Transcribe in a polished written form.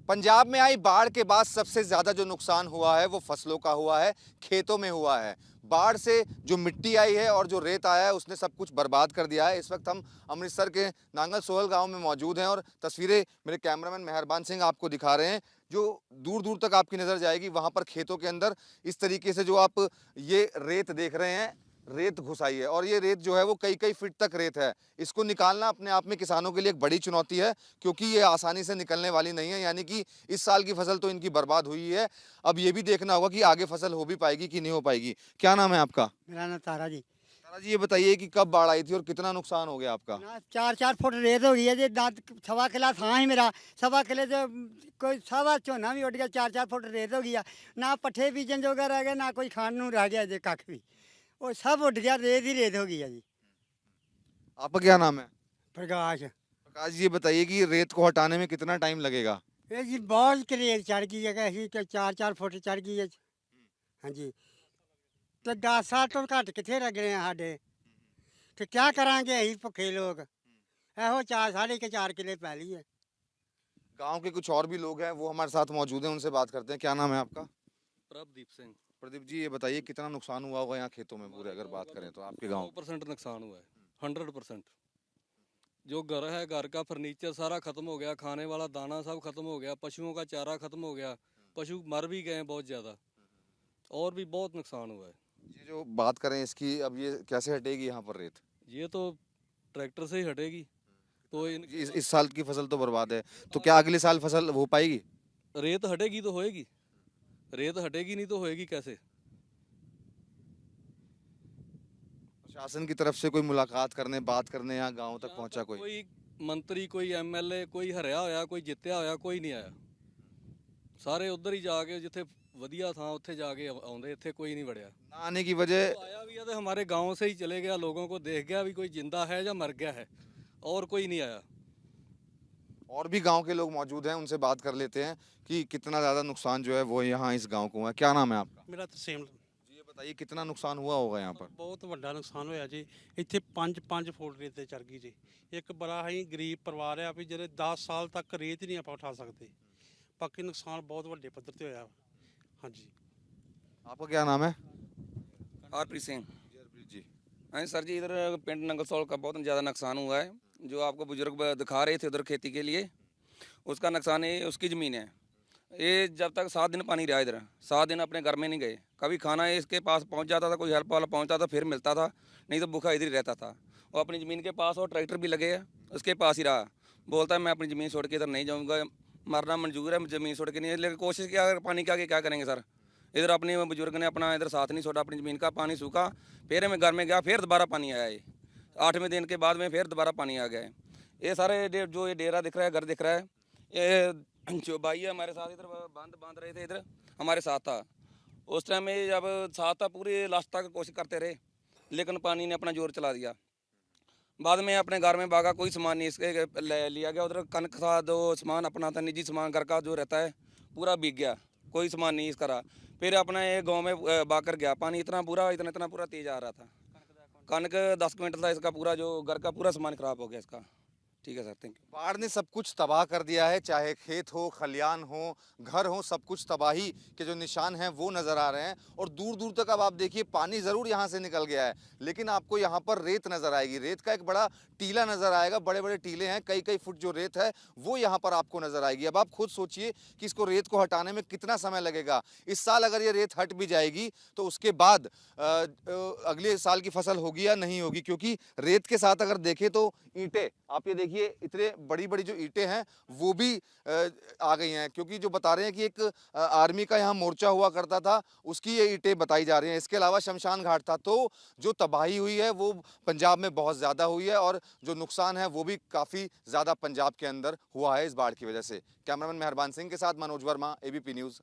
पंजाब में आई बाढ़ के बाद सबसे ज्यादा जो नुकसान हुआ है वो फसलों का हुआ है, खेतों में हुआ है। बाढ़ से जो मिट्टी आई है और जो रेत आया है उसने सब कुछ बर्बाद कर दिया है। इस वक्त हम अमृतसर के नांगल सोहल गांव में मौजूद हैं और तस्वीरें मेरे कैमरामैन मेहरबान सिंह आपको दिखा रहे हैं। जो दूर दूर तक आपकी नजर जाएगी वहां पर खेतों के अंदर इस तरीके से जो आप ये रेत देख रहे हैं, रेत घुस आई है और ये रेत जो है वो कई कई फीट तक रेत है। इसको निकालना अपने आप में किसानों के लिए एक बड़ी चुनौती है, क्योंकि ये आसानी से निकलने वाली नहीं है। यानी कि इस साल की फसल तो इनकी बर्बाद हुई है, अब ये भी देखना होगा कि आगे फसल हो भी पाएगी कि नहीं हो पाएगी। क्या नाम है आपका? मेरा नाम तारा जी। तारा जी, ये बताइए कि कब बाढ़ आई थी और कितना नुकसान हो गया आपका? ना 4-4 फुट रेत हो गई है जी। दांत सवा किला था ही मेरा, सवा किले से कोई सवा झोना भी उड़ गया। 4-4 फुट रेत हो गई है। ना पट्ठे बीजन जोगा रह गया, ना कोई खान नूं रह गया जी कख भी। वो सब उड़ गया, रेत ही रेत हो गई है जी। आपका क्या नाम है? प्रकाश। प्रकाश जी, ये बताइए कि रेत को हटाने में कितना टाइम लगेगा? ये जी बहुत रेत चढ़ गई है, ऐसी 4-4 फुट चढ़ गई है। हाँ जी, तो 10 साल तो घट कितने लगने हैं साढ़े। तो क्या करांगे अं भुखे लोग। ਇਹੋ 4 किले पैली है। गांव के कुछ और भी लोग हैं, वो हमारे साथ मौजूद हैं, उनसे बात करते हैं। क्या नाम है आपका? प्रभदीप सिंह। प्रदीप जी, ये बताइए कितना नुकसान हुआ होगा यहाँ खेतों में पूरे, अगर बात करें तो आपके गाँव? 100% नुकसान हुआ है, 100%। जो घर है, घर का फर्नीचर सारा खत्म हो गया, खाने वाला दाना सब खत्म हो गया, पशुओं का चारा खत्म हो गया, पशु मर भी गए हैं बहुत ज़्यादा, और भी बहुत नुकसान हुआ है। ये जो बात करें इसकी, अब ये कैसे हटेगी यहाँ पर रेत? ये तो ट्रैक्टर से ही हटेगी। तो इस साल की फसल तो बर्बाद है, तो क्या अगले साल फसल हो पाएगी? रेत हटेगी तो होएगी, रेत हटेगी नहीं तो होएगी कैसे? प्रशासन की तरफ से कोई मुलाकात करने, बात करने यहाँ गांव तक पहुंचा कोई? कोई मंत्री, कोई एमएलए, कोई हरिया होया, कोई जित्या होया, कोई नहीं आया। सारे उधर ही जाके जिथे वधिया था उत्थे जाके आउंदे, इत्थे कोई नहीं वड़िया। ना आने की वजह? तो आया भी है तो हमारे गांव से ही चले गया, लोगों को देख गया भी कोई जिंदा है या मर गया है, और कोई नहीं आया। और भी गांव के लोग मौजूद हैं, उनसे बात कर लेते हैं कि कितना ज़्यादा नुकसान जो है वो यहाँ इस गांव को हुआ है। क्या नाम है आपका? ਮੇਰਾ ਤਸੀਮ जी, ये बताइए कितना नुकसान हुआ होगा यहाँ पर? ਬਹੁਤ ਵੱਡਾ ਨੁਕਸਾਨ ਹੋਇਆ ਜੀ। ਇੱਥੇ 5-5 ਫੁੱਟ ਰੇਤ ਤੇ ਚੜ ਗਈ ਜੀ। ਇੱਕ ਬੜਾ ਹੀ ਗਰੀਬ ਪਰਿਵਾਰ ਆ ਵੀ ਜਿਹੜੇ 10 ਸਾਲ ਤੱਕ ਰੇਤ ਹੀ ਨਹੀਂ ਆਪਾਂ ਉਠਾ ਸਕਦੇ। ਬਾਕੀ ਨੁਕਸਾਨ ਬਹੁਤ ਵੱਡੇ ਪੱਧਰ ਤੇ ਹੋਇਆ। ਹਾਂਜੀ। आपका क्या नाम है? हरप्रीत सिंह। जी, हाँ सर जी, इधर पिंड नंगलसौल का बहुत ज़्यादा नुकसान हुआ है। जो आपको बुजुर्ग दिखा रहे थे उधर खेती के लिए, उसका नुकसान है, उसकी ज़मीन है। ये जब तक 7 दिन पानी रहा इधर, 7 दिन अपने घर में नहीं गए। कभी खाना इसके पास पहुंच जाता था, कोई हेल्प वाला पहुंचता था फिर मिलता था, नहीं तो भूखा इधर ही रहता था। वो अपनी ज़मीन के पास, और ट्रैक्टर भी लगे है उसके पास ही रहा। बोलता है मैं अपनी ज़मीन छोड़ के इधर नहीं जाऊँगा, मरना मंजूर है, ज़मीन छोड़ के नहीं। लेकिन कोशिश किया, अगर पानी के आगे क्या करेंगे सर। इधर अपने बुजुर्ग ने अपना इधर साथ नहीं छोड़ा, अपनी ज़मीन का पानी सूखा, फिर मैं घर में गया, फिर दोबारा पानी आया। ये 8वें दिन के बाद में फिर दोबारा पानी आ गया है। ये सारे जो ये डेरा दिख रहा है, घर दिख रहा है, ये जो भाई है हमारे साथ इधर बांध रहे थे, इधर हमारे साथ था उस टाइम में, जब साथ था पूरी लास्ट तक कोशिश करते रहे, लेकिन पानी ने अपना जोर चला दिया। बाद में अपने घर में भागा, कोई सामान नहीं इसके लिया गया। उधर कनक था, जो सामान अपना था, निजी सामान घर का जो रहता है, पूरा भीग गया, कोई सामान नहीं इसका रहा। फिर अपना ये गांव में भाग गया। पानी इतना पूरा तेज आ रहा था। कनक 10 क्विंटल था इसका, पूरा जो घर का पूरा सामान खराब हो गया इसका। ठीक है सर, थैंक यू। बाढ़ ने सब कुछ तबाह कर दिया है, चाहे खेत हो, खलियान हो, घर हो, सब कुछ तबाही के जो निशान हैं वो नज़र आ रहे हैं। और दूर दूर तक अब आप देखिए, पानी ज़रूर यहाँ से निकल गया है, लेकिन आपको यहाँ पर रेत नज़र आएगी। रेत का एक बड़ा टीला नज़र आएगा, बड़े बड़े टीले हैं, कई कई फुट जो रेत है वो यहाँ पर आपको नज़र आएगी। अब आप खुद सोचिए कि इसको रेत को हटाने में कितना समय लगेगा। इस साल अगर ये रेत हट भी जाएगी तो उसके बाद अगले साल की फसल होगी या नहीं होगी, क्योंकि रेत के साथ अगर देखें तो ईंटें, आप ये देखिए इतने बड़ी बड़ी जो ईंटें हैं वो भी आ गई हैं, क्योंकि जो बता रहे हैं कि एक आर्मी का यहाँ मोर्चा हुआ करता था, उसकी ये ईंटें बताई जा रही हैं। इसके अलावा शमशान घाट था। तो जो तबाही हुई है वो पंजाब में बहुत ज़्यादा हुई है, और जो नुकसान है वो भी काफ़ी ज़्यादा पंजाब के अंदर हुआ है इस बाढ़ की वजह से। कैमरामैन मेहरबान सिंह के साथ मनोज वर्मा, ABP न्यूज़।